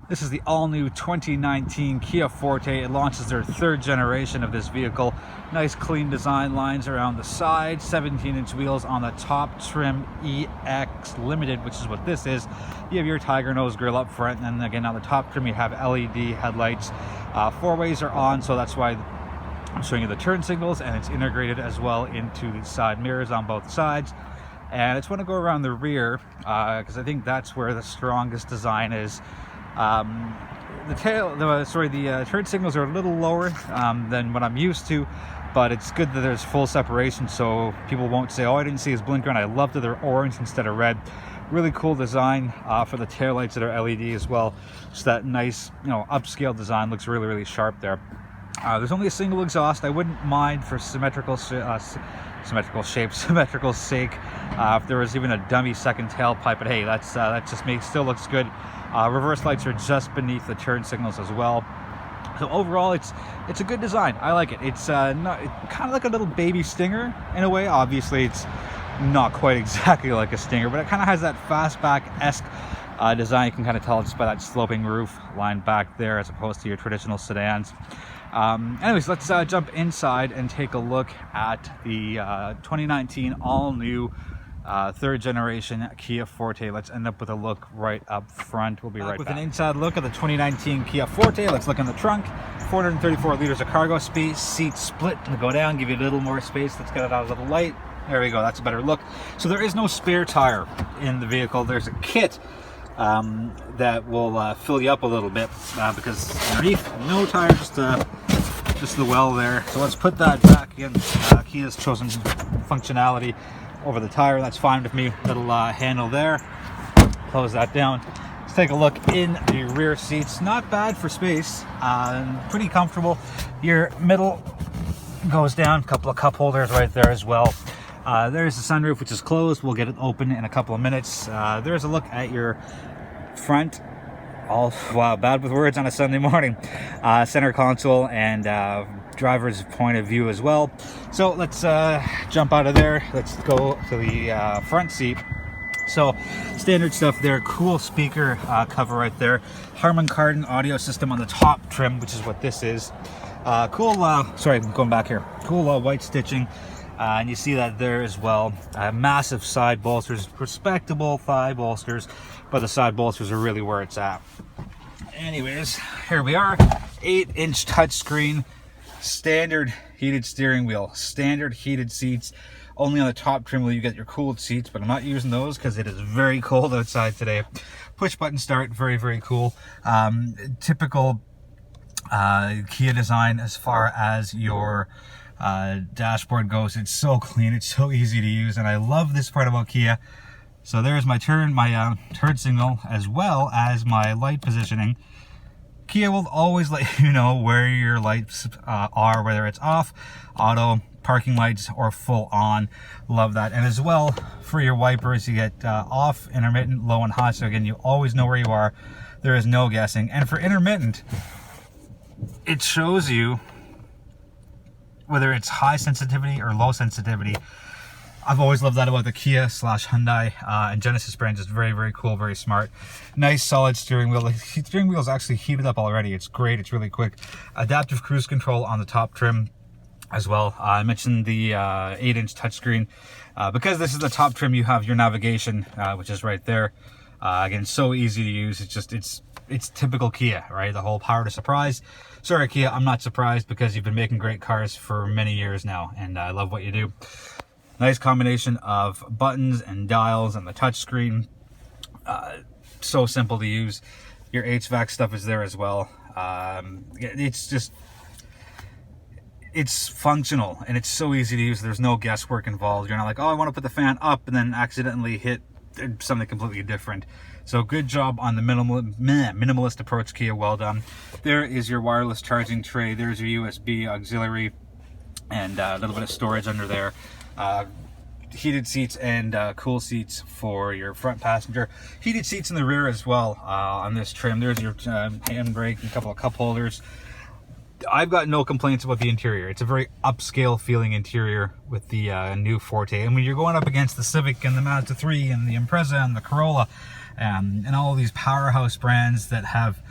This is the all-new 2019 Kia Forte. It launches their third generation of this vehicle. Nice clean design lines around the side, 17-inch wheels on the top trim, EX Limited, which is what this is. You have your tiger nose grille up front, and then again on the top trim you have LED headlights. Four ways are on, so that's why I'm showing you the turn signals, and it's integrated as well into the side mirrors on both sides. And I just want to go around the rear because I think that's where the strongest design is. The turn signals are a little lower than what I'm used to, but it's good that there's full separation so people won't say, oh, I didn't see his blinker, and I love that they're orange instead of red. Really cool design for the taillights that are LED as well. Just that nice, upscale design looks really, really sharp there. There's only a single exhaust. I wouldn't mind for symmetrical sake if there was even a dummy second tailpipe, but hey, that just still looks good. Reverse lights are just beneath the turn signals as well. So overall, it's a good design. I like it. It's kind of like a little baby Stinger in a way. Obviously, it's not quite exactly like a Stinger, but it kind of has that fastback-esque design. You can kind of tell just by that sloping roof line back there, as opposed to your traditional sedans. Anyways, let's jump inside and take a look at the 2019 all-new third generation Kia Forte. Let's end up with a look right up front. We'll be right back with an inside look at the 2019 Kia Forte. Let's look in the trunk. 434 liters of cargo space, seats split to go down, give you a little more space. Let's get it out of the light. There we go, that's a better look. So there is no spare tire in the vehicle. There's a kit that will fill you up a little bit because underneath, no tire, just the well there. So let's put that back in. Kia's chosen functionality over the tire. That's fine with me. Little handle there. Close that down. Let's take a look in the rear seats. Not bad for space. Pretty comfortable. Your middle goes down. A couple of cup holders right there as well. There's the sunroof, which is closed. We'll get it open in a couple of minutes. There's a look at your front. Wow, bad with words on a Sunday morning. Center console and driver's point of view as well. So let's jump out of there. Let's go to the front seat. So standard stuff there. Cool speaker cover right there. Harman Kardon audio system on the top trim, which is what this is. Cool white stitching. And you see that there as well. Massive side bolsters, respectable thigh bolsters, but the side bolsters are really where it's at. Anyways, here we are. 8-inch touchscreen, standard heated steering wheel, standard heated seats. Only on the top trim will you get your cooled seats, but I'm not using those because it is very cold outside today. Push button start, very, very cool. Typical Kia design as far as your dashboard goes. It's so clean, it's so easy to use, and I love this part about Kia. So there's my turn signal, as well as my light positioning. Kia will always let you know where your lights are, whether it's off, auto, parking lights, or full on. Love that. And as well, for your wipers, you get off, intermittent, low, and high. So again, you always know where you are. There is no guessing. And for intermittent, it shows you whether it's high sensitivity or low sensitivity. I've always loved that about the Kia / Hyundai and Genesis brand. Just very, very cool, very smart. Nice solid steering wheel. The steering wheel is actually heated up already. It's great, it's really quick. Adaptive cruise control on the top trim as well. I mentioned the 8-inch touchscreen. Because this is the top trim, you have your navigation, which is right there. Again, so easy to use. It's typical Kia, right? The whole power to surprise. Sorry, Kia, I'm not surprised because you've been making great cars for many years now, and I love what you do. Nice combination of buttons and dials and the touchscreen. So simple to use. Your HVAC stuff is there as well. It's functional and it's so easy to use. There's no guesswork involved. You're not like, oh, I want to put the fan up and then accidentally hit something completely different. So good job on the minimalist approach, Kia. Well done. There is your wireless charging tray. There's your USB auxiliary and a little bit of storage under there. Heated seats and cool seats for your front passenger. Heated seats in the rear as well on this trim. There's your handbrake and a couple of cup holders. I've got no complaints about the interior. It's a very upscale feeling interior with the new Forte. And when you're going up against the Civic and the Mazda 3 and the Impreza and the Corolla, and all of these powerhouse brands that have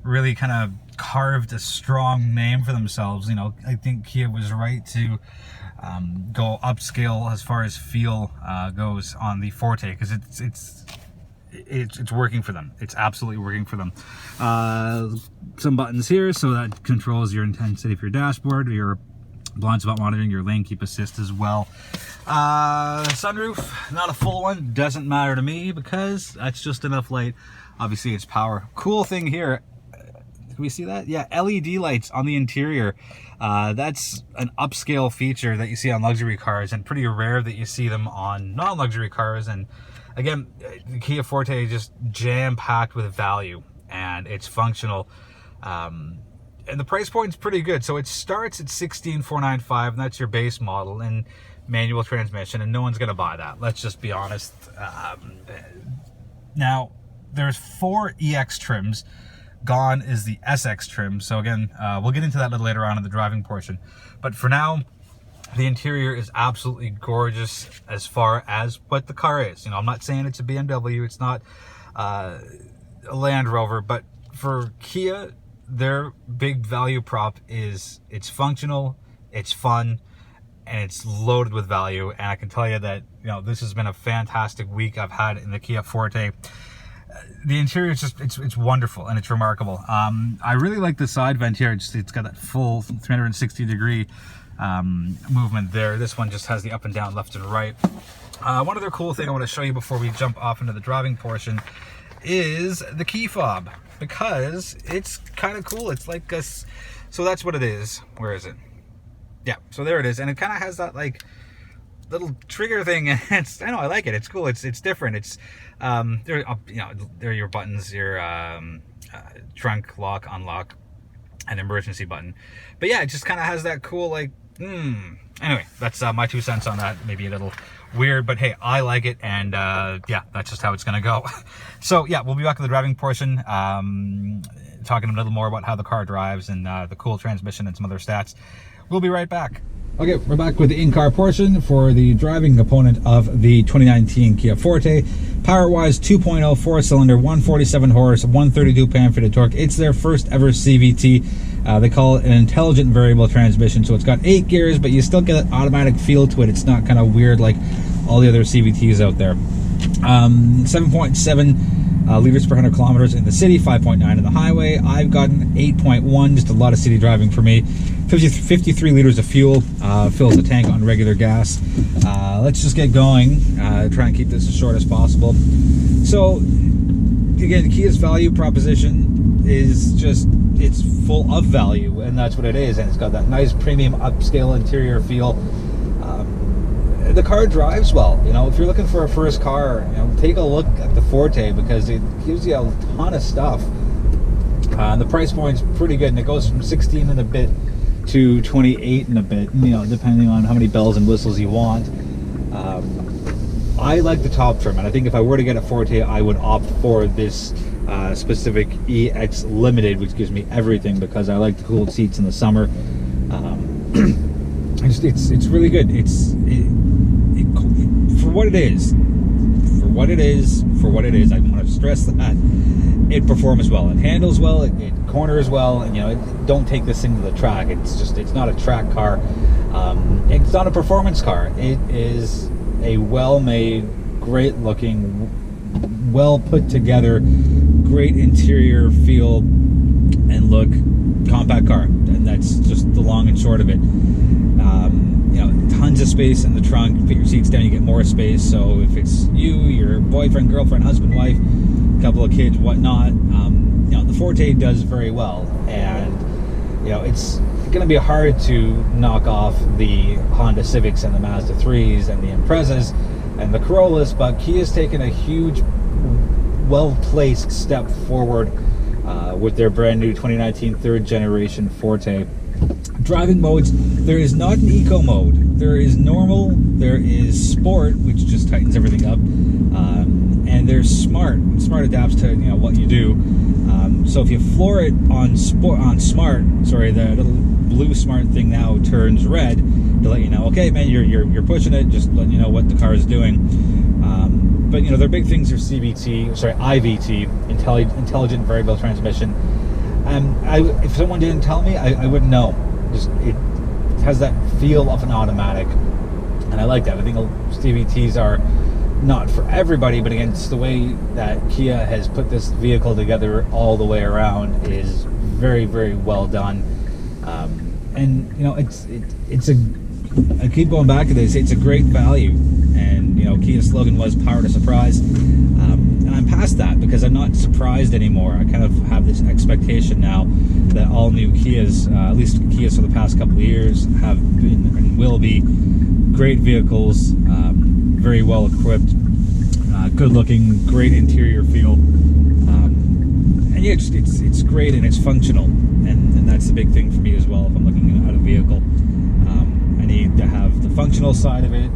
really kind of carved a strong name for themselves. You know, I think Kia was right to go upscale as far as feel goes on the Forte, because it's working for them. It's absolutely working for them. Some buttons here, so that controls your intensity for your dashboard, your blind spot monitoring, your lane keep assist as well. Sunroof, not a full one, doesn't matter to me because that's just enough light. Obviously it's power. Cool thing here, can we see that? Yeah, LED lights on the interior. That's an upscale feature that you see on luxury cars, and pretty rare that you see them on non-luxury cars. And again, the Kia Forte is just jam-packed with value, and it's functional. And the price point's pretty good. So it starts at $16,495, and that's your base model and manual transmission, and no one's gonna buy that. Let's just be honest. Now, there's 4 EX trims. Gone is the SX trim. So again, we'll get into that a little later on in the driving portion. But for now, the interior is absolutely gorgeous as far as what the car is. You know, I'm not saying it's a BMW, it's not a Land Rover, but for Kia, their big value prop is it's functional, it's fun, and it's loaded with value. And I can tell you that, you know, this has been a fantastic week I've had in the Kia Forte. The interior is just, it's wonderful and it's remarkable. I really like the side vent here. It's got that full 360 degree movement there. This one just has the up and down, left and right. One other cool thing I want to show you before we jump off into the driving portion is the key fob, because it's kind of cool. It's like a, so that's what it is. Where is it? Yeah, so there it is. And it kind of has that like little trigger thing. It's, I know, I like it. It's cool. It's different. It's there, you know, there are your buttons, your trunk lock, unlock, and emergency button. But yeah, it just kind of has that cool like anyway, that's my 2 cents on that. Maybe a little weird, but hey, I like it, and yeah, that's just how it's gonna go. So yeah, we'll be back in the driving portion, talking a little more about how the car drives and the cool transmission and some other stats. We'll be right back. Okay, we're back with the in-car portion for the driving component of the 2019 Kia Forte. Power-wise, 2.0 4-cylinder, 147 horse, 132 pound-feet of torque. It's their first ever CVT. They call it an intelligent variable transmission. So it's got 8 gears, but you still get an automatic feel to it. It's not kind of weird like all the other CVTs out there. 7.7 liters per 100 kilometers in the city, 5.9 in the highway. I've gotten 8.1, just a lot of city driving for me. 53 liters of fuel, fills the tank on regular gas. Let's just get going, try and keep this as short as possible. So again, Kia's value proposition is just, it's full of value, and that's what it is. And it's got that nice premium upscale interior feel. The car drives well. You know, if you're looking for a first car, you know, take a look at the Forte, because it gives you a ton of stuff. The price point's pretty good, and it goes from 16 and a bit to 28 and a bit, you know, depending on how many bells and whistles you want. I like the top trim, and I think if I were to get a Forte, I would opt for this specific EX Limited, which gives me everything, because I like the cooled seats in the summer. It's really good. For what it is, I want to stress that it performs well, it handles well, it corners well, and you know, don't take this thing to the track. It's not a track car. It's not a performance car. It is a well-made, great-looking, well put together, great interior feel and look compact car, and that's just the long and short of it. You know, tons of space in the trunk. Put your seats down, you get more space. So if it's you, your boyfriend, girlfriend, husband, wife, a couple of kids, whatnot, you know, the Forte does very well. And you know, it's going to be hard to knock off the Honda Civics and the Mazda 3s and the Imprezas and the Corollas, but Kia's taken a huge, well-placed step forward with their brand new 2019 third generation Forte. Driving modes, there is not an eco mode. There is normal, there is sport, which just tightens everything up, and there's smart. Smart adapts to, you know, what you do. So if you floor it on smart, sorry, the little blue smart thing now turns red to let you know, okay, man, you're pushing it, just letting you know what the car is doing. But you know, their big things are CVT, sorry, IVT, intelligent variable transmission. If someone didn't tell me, I wouldn't know. Just it has that feel of an automatic, and I like that. I think CVTs are not for everybody, but again, it's the way that Kia has put this vehicle together all the way around is very, very well done. And you know, I keep going back to this. It's a great value, and you know, Kia's slogan was "Power to Surprise," and I'm past that because I'm not surprised anymore. I kind of have this expectation now that all new Kias, at least Kias for the past couple of years, have been and will be great vehicles, very well equipped, good looking, great interior feel, and yeah, it's great and it's functional, and that's the big thing for me as well. If I'm looking at a vehicle, I need to have the functional side of it.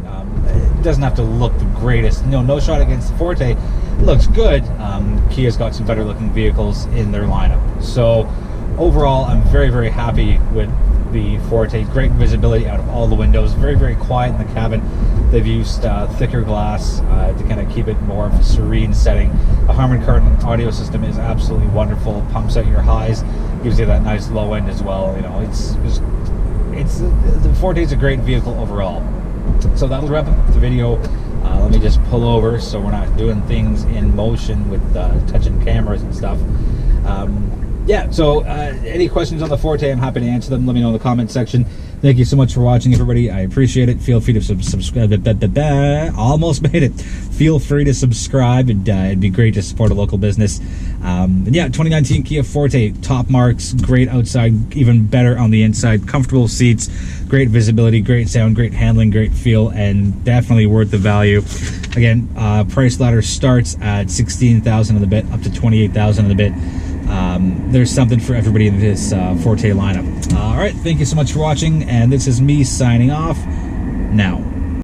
It doesn't have to look the greatest. No shot against the Forte. It looks good. Kia's got some better looking vehicles in their lineup. So overall, I'm very, very happy with the Forte. Great visibility out of all the windows. Very, very quiet in the cabin. They've used thicker glass to kind of keep it more of a serene setting. The Harman Kardon audio system is absolutely wonderful. Pumps out your highs, gives you that nice low end as well. You know, the Forte is a great vehicle overall. So that'll wrap up the video. Let me just pull over so we're not doing things in motion with touching cameras and stuff. Yeah, so any questions on the Forte, I'm happy to answer them. Let me know in the comment section. Thank you so much for watching, everybody. I appreciate it. Feel free to subscribe. Almost made it. Feel free to subscribe. It'd be great to support a local business. And yeah, 2019 Kia Forte, top marks, great outside, even better on the inside. Comfortable seats, great visibility, great sound, great handling, great feel, and definitely worth the value. Again, price ladder starts at $16,000 and a bit, up to $28,000 and a bit. There's something for everybody in this Forte lineup. All right, thank you so much for watching, and this is me signing off now.